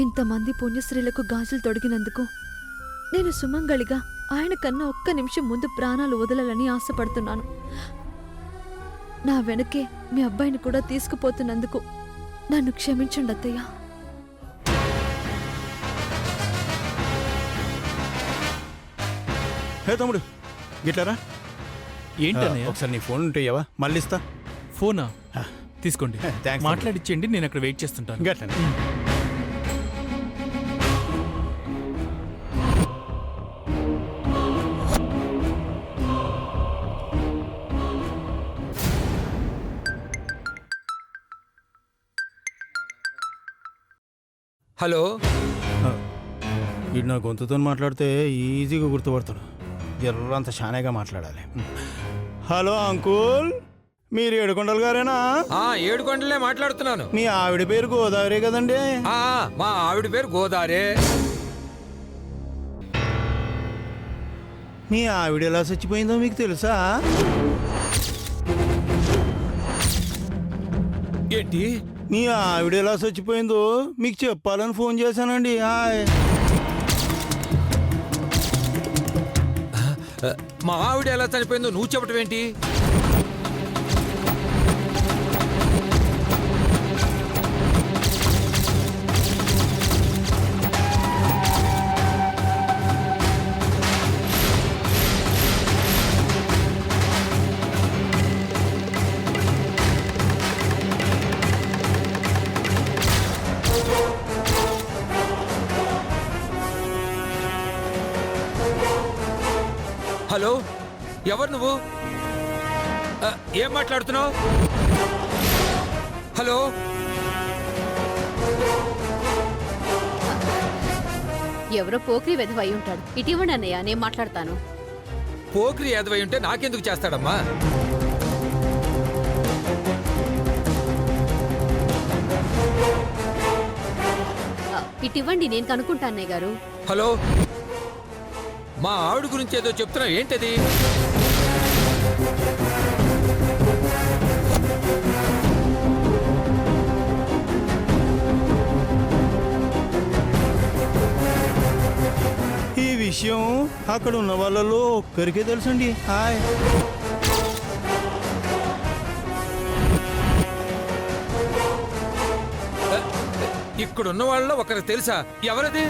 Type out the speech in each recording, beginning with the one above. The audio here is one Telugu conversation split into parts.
ఇంతమంది పుణ్యశ్రీలకు గాజులు తొడిగినందుకు నేను సుమంగళిగా ఆయన కన్నా ఒక్క నిమిషం ముందు ప్రాణాలు వదలాలని ఆశపడుతున్నాను. నా వెనకే మీ అబ్బాయిని కూడా తీసుకుపోతున్నందుకు నన్ను క్షమించండి అత్తయ్య. హే తమ్ముడు, గిట్లారా. ఏంటన్నయ్య? ఒకసారి నీ ఫోన్ ఉంటే ఇవ్వవా? మళ్ళీ ఇస్తా. ఫోనా? తీసుకోండి, థ్యాంక్స్. మాట్లాడిచ్చేయండి, నేను అక్కడ వెయిట్ చేస్తుంటాను. గట్లనే. హలో. వీడు నా గొంతుతో మాట్లాడితే ఈజీగా గుర్తుపడతాడు. జర్రంత షానేగా మాట్లాడాలి. హలో అంకుల్, మీరు ఏడుకొండలు గారేనా? ఏడుకొండలే మాట్లాడుతున్నాను. మీ ఆవిడ పేరు గోదావరి కదండి? మా ఆవిడ పేరు గోదావరి. మీ ఆవిడ ఎలా చచ్చిపోయిందో మీకు తెలుసా? ఏంటి? మీ ఆవిడ ఎలా చచ్చిపోయిందో మీకు చెప్పాలని ఫోన్ చేశానండి. హాయ్. మా ఆవిడ ఎలా చనిపోయిందో నువ్వు చెప్పటం ఏంటి? హలో, ఎవరు నువ్వు? ఏం మాట్లాడుతున్నావు? హలో. ఎవరో పోక్రి వెధవై ఉంటాడు. ఇటీవండి అన్నయ్య, నేను మాట్లాడతాను. పోక్రి ఎదవై ఉంటే నాకెందుకు చేస్తాడమ్మా? ఇటీవండి, నేను కనుక్కుంటా అన్నయ్య గారు. హలో, మా ఆవిడ గురించి ఏదో చెప్తున్నావు, ఏంటది? ఈ విషయం అక్కడ ఉన్న వాళ్ళలో ఒక్కరికే తెలుసండి. హాయ్. ఇక్కడున్న వాళ్ళలో ఒకరికి తెలుసా? ఎవరది?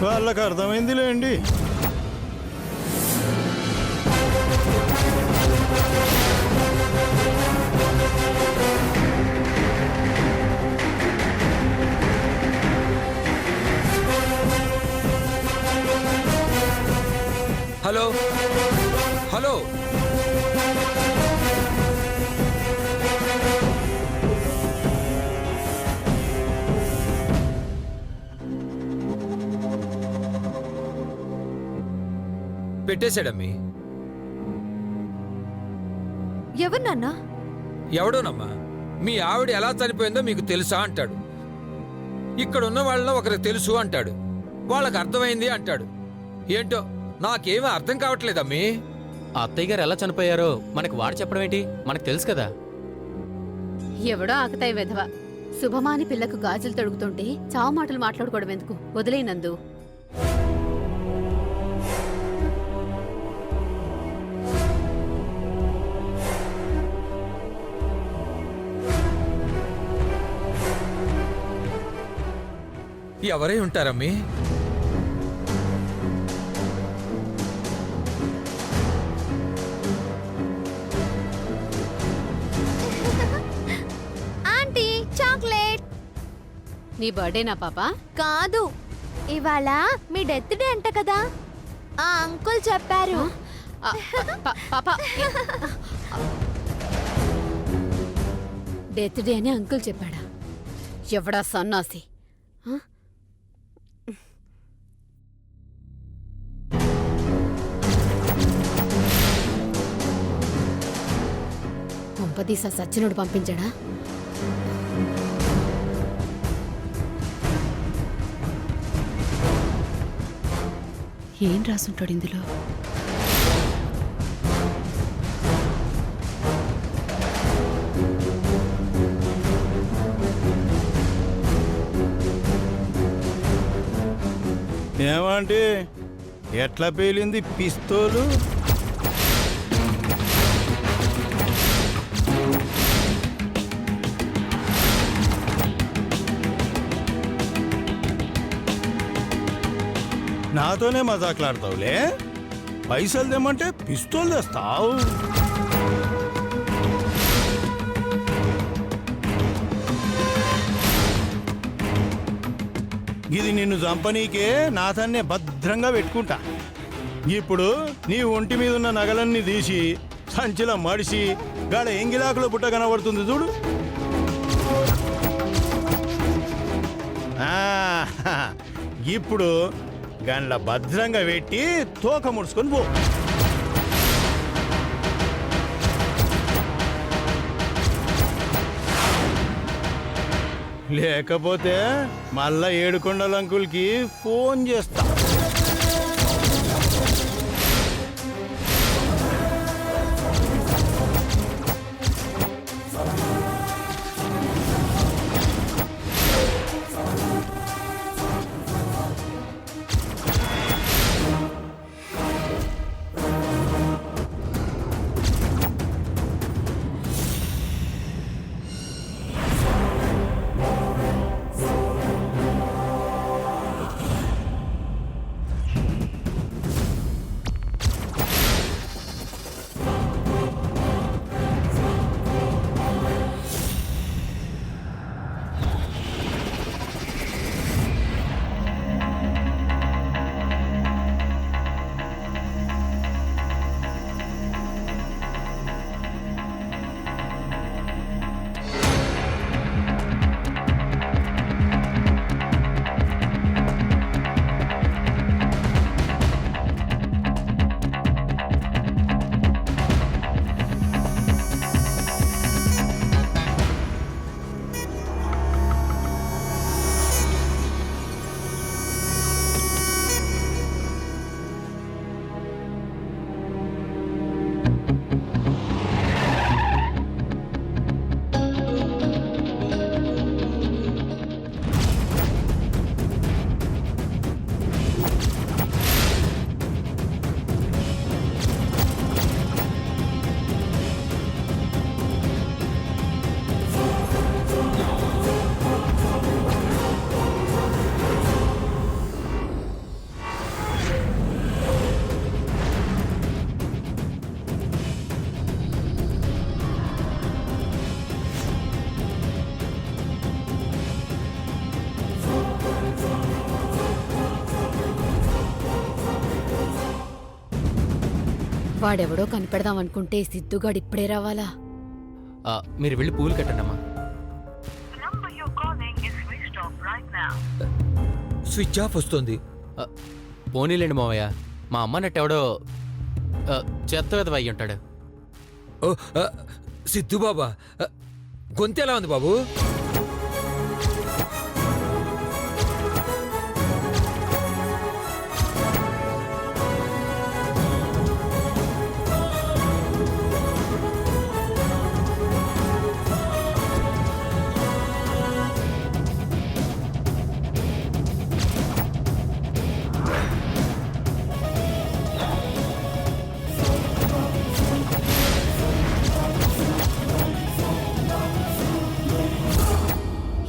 వాళ్ళకి అర్థమైందిలేండి. Hello, hello. పెట్టేశాడమ్మి. ఎవరు నాన్నా? ఎవడోనమ్మా. మీ ఆవిడ ఎలా చనిపోయిందో మీకు తెలుసా అంటాడు. ఇక్కడున్న వాళ్ళలో ఒకరికి తెలుసు అంటాడు. వాళ్ళకి అర్థమైంది అంటాడు. ఏంటో నాకేమీ అర్థం కావట్లేదమ్మీ. అత్తయ్య గారు ఎలా చనిపోయారో మనకు వాడు చెప్పడం ఏంటి? మనకు తెలుసు కదా. ఎవడో ఆకతాయి వెధవ. శుభమాని పిల్లకు గాజులు తొడుగుతుంటే చావు మాటలు మాట్లాడుకోవడం ఎందుకు? వదిలేనందు. ఎవరై ఉంటారమ్మీ? Aunty, chocolate. నీ బర్త్డేనా పాపా? కాదు, ఇవాళ మీ డెత్ డే అంట కదా, ఆ అంకుల్ చెప్పారు. పాపా, డెత్ డే అని అంకుల్ చెప్పాడా? ఎవడా సన్నాసి? కొంపదీస సచ్చినోడు పంపించాడా? ఏం రాసుంటాడు ఇందులో? ఏమంటే ఎట్లా పేలింది పిస్తోలు? నాతోనే మజాకులాడతావులే. పైసలు తెమ్మంటే పిస్తోల్ తెస్తావు. ఇది నిన్ను చంపనీకే నాతన్నే భద్రంగా పెట్టుకుంటా. ఇప్పుడు నీ ఒంటి మీద ఉన్న నగలన్నీ తీసి సంచిలో మడిసి గాడ ఎంగిలాకులో పుట్ట కనబడుతుంది చూడు. ఇప్పుడు గండ్ల భద్రంగా పెట్టి తోక ముడుచుకొని పో. లేకపోతే మళ్ళా ఏడుకొండల అంకుల్కి ఫోన్ చేస్తా. వాడెవడో కనిపెడదాం అనుకుంటే సిద్ధుగాడు ఇప్పుడే రావాలా? మీరు వెళ్ళి పూలు కట్టండమ్మా. స్విచ్ ఆఫ్ వస్తుంది. పోనీలేండి మావయ్య, మా అమ్మ నెట్టెవడో చెత్త విధవ అయ్యి ఉంటాడు. ఓ, సిద్ధు బాబా, గొంతు ఎలా ఉంది బాబు?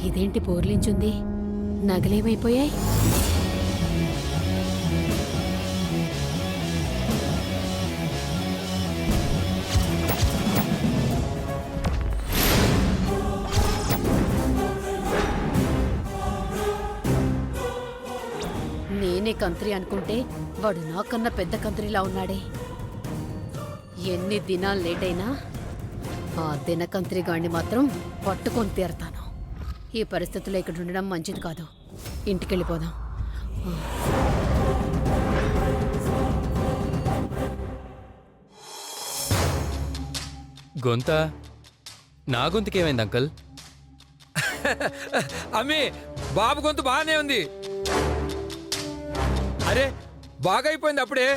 ఇదేంటి పోర్లించుంది? నగలేమైపోయాయి? నేనే కంత్రి అనుకుంటే వాడు నాకన్నా పెద్ద కంత్రిలా ఉన్నాడే. ఎన్ని దినాలు లేట్ అయినా ఆ దినకంత్రి గాడిని మాత్రం పట్టుకొని తీరతాను. ఈ పరిస్థితుల్లో ఇక్కడ ఉండడం మంచిది కాదు. ఇంటికెళ్ళిపోదాం. గొంత నా గొంతుకి ఏమైంది అంకుల్? అమ్మి బాబు గొంతు బాగానే ఉంది. అరే బాగైపోయింది అప్పుడే.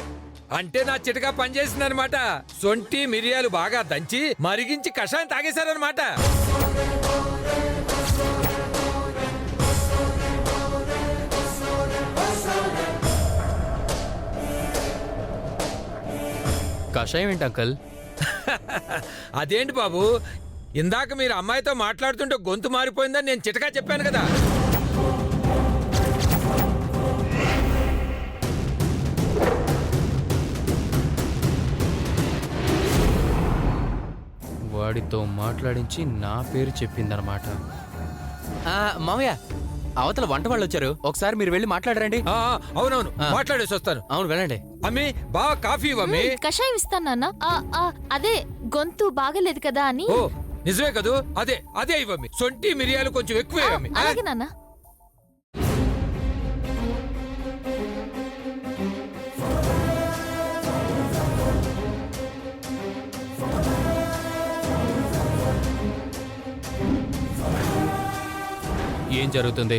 అంటే నా చిటకా పనిచేసిందనమాట. సొంటి మిరియాలు బాగా దంచి మరిగించి కషాయం తాగేశారనమాట. కషాయం ఏంటి అంకుల్? అదేంటి బాబు, ఇందాక మీరు అమ్మాయితో మాట్లాడుతుంటే గొంతు మారిపోయిందని నేను చిటకా చెప్పాను కదా. వాడితో మాట్లాడించి నా పేరు చెప్పిందనమాట. మామయ్య, అవతల వంట వాళ్ళు వచ్చారు, ఒకసారి మీరు వెళ్ళి మాట్లాడరండి. అవునవును, ఆ. మాట్లాడేసి వస్తాను. అవును, వెళ్ళండి. అమ్మి బాగా కాఫీ ఇవ్వమ్మి. కషాయం ఇస్తాను నాన్న. అదే గొంతు బాగలేదు కదా అని. ఓ నిజమే కదూ, అదే అదే ఇవ్వమ్మి. సొంటి మిరియాలు కొంచెం ఎక్కువ ఇవ్వమ్మి. అలాగే నాన్న. ఏం జరుగుతుంది?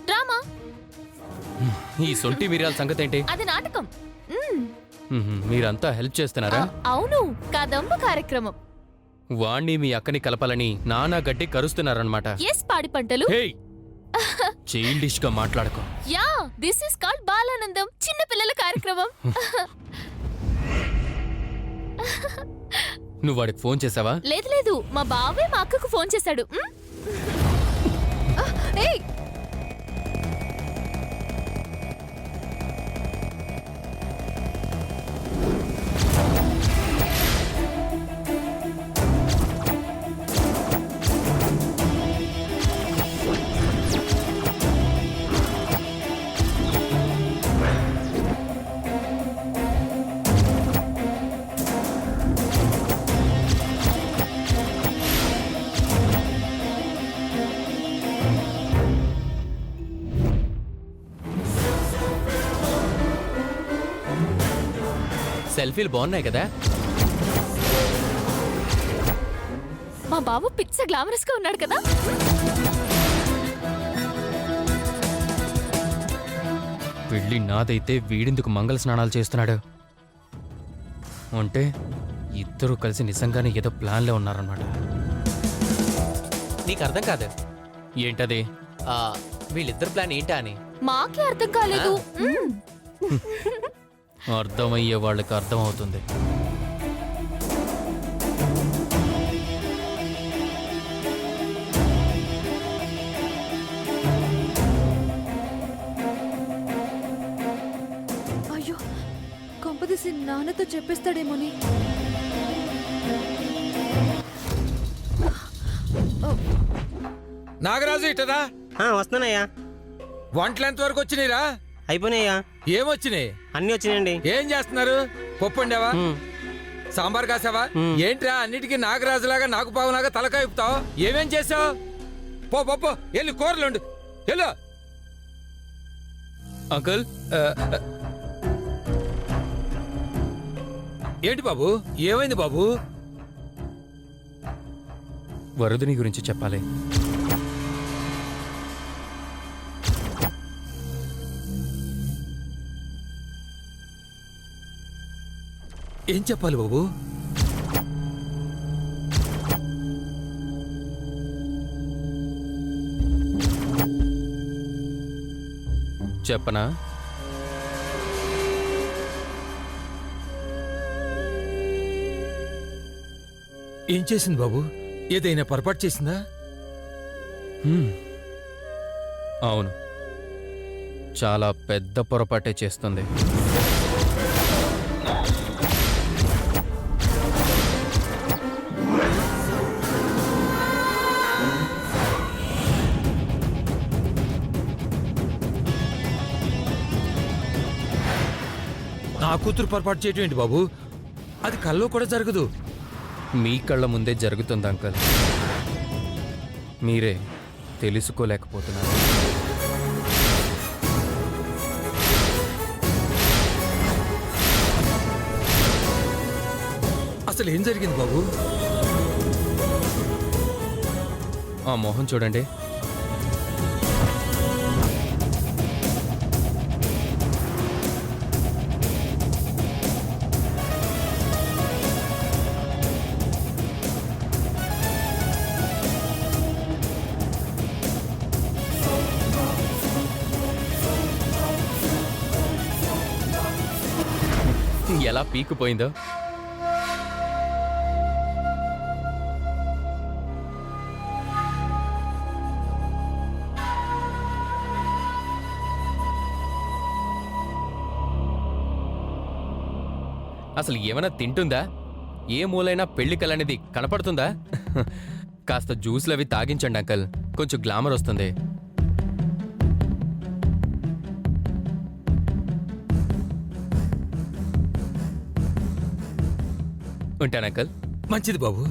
డ్రామా. ఈ సొంటి మిరియాల సంగతి ఏంటి? అది నాటకం. మీరంతా హెల్ప్ చేస్తున్నారా? అవును, కదంబ కార్యక్రమం. వాణ్ణి మీ అక్కని కలపాలని నానా గట్టి కరుస్తున్నారనమాట. ఎస్, పాడి పంటలు. చైల్డిష్ గా మాట్లాడుకో. Yeah, this is called Balanandam, చిన్న పిల్లల కార్యక్రమం. నువ్వు వాడికి ఫోన్ చేసావా? లేదు లేదు, మా బావే మా అక్కకు ఫోన్ చేశాడు. ఏయ్, సెల్ఫీలు బాగున్నాయి కదా? మా బావ పిచ్చ గ్లామరస్ గా ఉన్నాడు కదా. పెళ్ళి నాదైతే వీడిందుకు మంగళ స్నానాలు చేస్తున్నాడు అంటే ఇద్దరు కలిసి నిజంగానే ఏదో ప్లాన్లో ఉన్నారన్నమాట. నీకు అర్థం కాదు ఏంటది? వీళ్ళిద్దరు ప్లాన్ ఏంటా అని మాకే అర్థం కాలేదు. అర్థమయ్యే వాళ్ళకి అర్థమవుతుంది. అయ్యో, కొంపదీసి నాన్నతో చెప్పేస్తాడేమోని. నాగరాజు ఇటరా. వస్తున్నానయ్యా. వంటలు ఎంత వరకు వచ్చినాయిరా? అయిపోయినాయ్యా. ఏమొచ్చినాయి? అన్ని వచ్చినాయండి. ఏం చేస్తున్నారు? పప్పు వండావా? సాంబార్ కాసావా? ఏంట్రా అన్నిటికీ నాగరాజులాగా నాకు పావులాగా తలకాయిపుతావు? ఏమేం చేసావు? పో పప్పు వెళ్ళి కూరలుండు. వెళ్ళు. అంకుల్, ఏంటి బాబు, ఏమైంది బాబు? వరుదిని గురించి చెప్పాలి. ఏం చెప్పాలి బాబు? చెప్పనా? ఏం చేసింది బాబు? ఏదైనా పొరపాటు చేసిందా? అవును, చాలా పెద్ద పొరపాటే చేస్తుంది. నా కూతురు పొరపాటు చేయటం ఏంటి బాబు? అది కల్లో కూడా జరగదు. మీ కళ్ళ ముందే జరుగుతుంది అంకుల్, మీరే తెలుసుకోలేకపోతున్నారు. అసలు ఏం జరిగింది బాబు? ఆ మొహం చూడండి. ఎలా పీకుపోయిందో. అసలు ఏమైనా తింటుందా? ఏ మూలైనా పెళ్లి కలనేది కనపడుతుందా? కాస్త జ్యూస్లు అవి తాగించండి అంకల్, కొంచెం గ్లామర్ వస్తుంది. ఉంటాను అంకల్. మంచిది బాబు.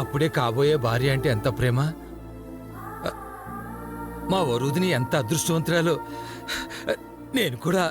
అప్పుడే కాబోయే భార్య అంటే ఎంత ప్రేమ. మా వరుదిని ఎంత అదృష్టవంతురాలో. నేను కూడా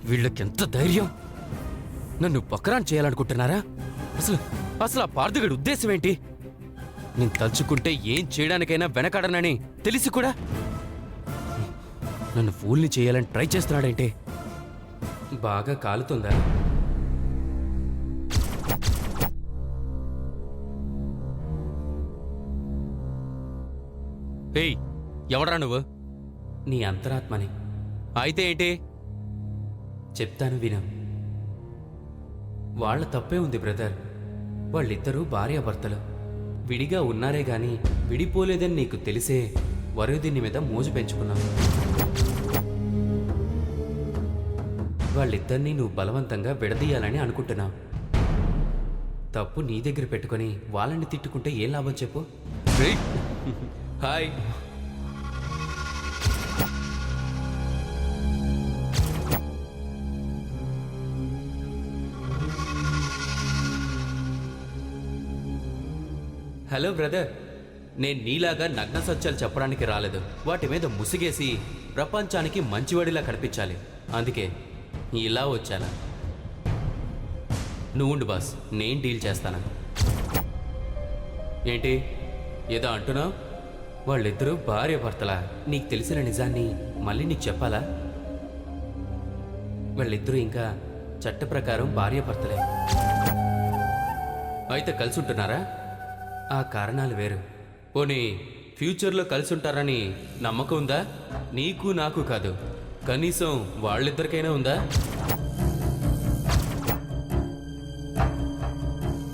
వీళ్ళకెంత ధైర్యం! నన్ను పకరాన్ చేయాలనుకుంటున్నారా? అసలు అసలు ఆ పార్థిగడి ఉద్దేశం ఏంటి? నేను తలుచుకుంటే ఏం చేయడానికైనా వెనకాడనని తెలిసి కూడా నన్ను ఫూల్ని చేయాలని ట్రై చేస్తున్నాడంటే. బాగా కాలుతుందా? ఏయ్, ఎవడ్రా నువ్వు? నీ అంతరాత్మని. అయితే ఏంటి చెప్తాను విను. వాళ్ళ తప్పే ఉంది బ్రదర్. వాళ్ళిద్దరూ భార్యాభర్తలు విడిగా ఉన్నారే గాని విడిపోలేదని నీకు తెలిసే వరుదిని మీద మోజు పెంచుకున్నావు. వాళ్ళిద్దరినీ నువ్వు బలవంతంగా విడదీయాలని అనుకుంటున్నావు. తప్పు నీ దగ్గర పెట్టుకొని వాళ్ళని తిట్టుకుంటే ఏం లాభం చెప్పు? హాయ్. హలో బ్రదర్, నేను నీలాగా నగ్న సత్యాలు చెప్పడానికి రాలేదు. వాటి మీద ముసిగేసి ప్రపంచానికి మంచివాడిలా కనిపించాలి. అందుకే ఇలా వచ్చాను. నువ్వుండు బాస్, నేను డీల్ చేస్తాను. ఏంటి ఏదో అంటున్నావు? వాళ్ళిద్దరూ భార్య భర్తలా? నీకు తెలిసిన నిజాన్ని మళ్ళీ నీకు చెప్పాలా? వాళ్ళిద్దరూ ఇంకా చట్ట ప్రకారం భార్య భర్తలే. అయితే కలిసి ఉంటున్నారా? ఆ కారణాలు వేరు. పోనీ ఫ్యూచర్లో కలిసి ఉంటారని నమ్మకం ఉందా? నీకు నాకు కాదు, కనీసం వాళ్ళిద్దరికైనా ఉందా?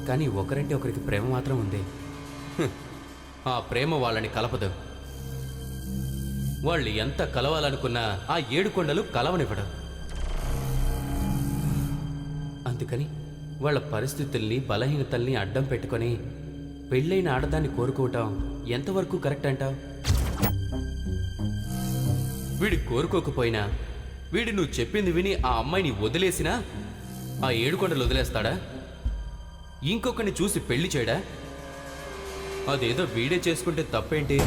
కానీ ఒకరంటే ఒకరికి ప్రేమ మాత్రం ఉంది. ఆ ప్రేమ వాళ్ళని కలపదు. వాళ్ళు ఎంత కలవాలనుకున్నా ఆ 7 కొండలు కలవనివ్వడం. అందుకని వాళ్ళ పరిస్థితుల్ని బలహీనతల్ని అడ్డం పెట్టుకొని పెళ్ళైన ఆడదాన్ని కోరుకోవటం ఎంతవరకు కరెక్ట్ అంటావు? వీడి కోరుకోకపోయినా వీడి నువ్వు చెప్పింది విని ఆ అమ్మాయిని వదిలేసినా ఆ 7 కొండలు వదిలేస్తాడా? ఇంకొకరిని చూసి పెళ్లి చేయడా? అదేదో వీడే చేసుకుంటే తప్పేంటి?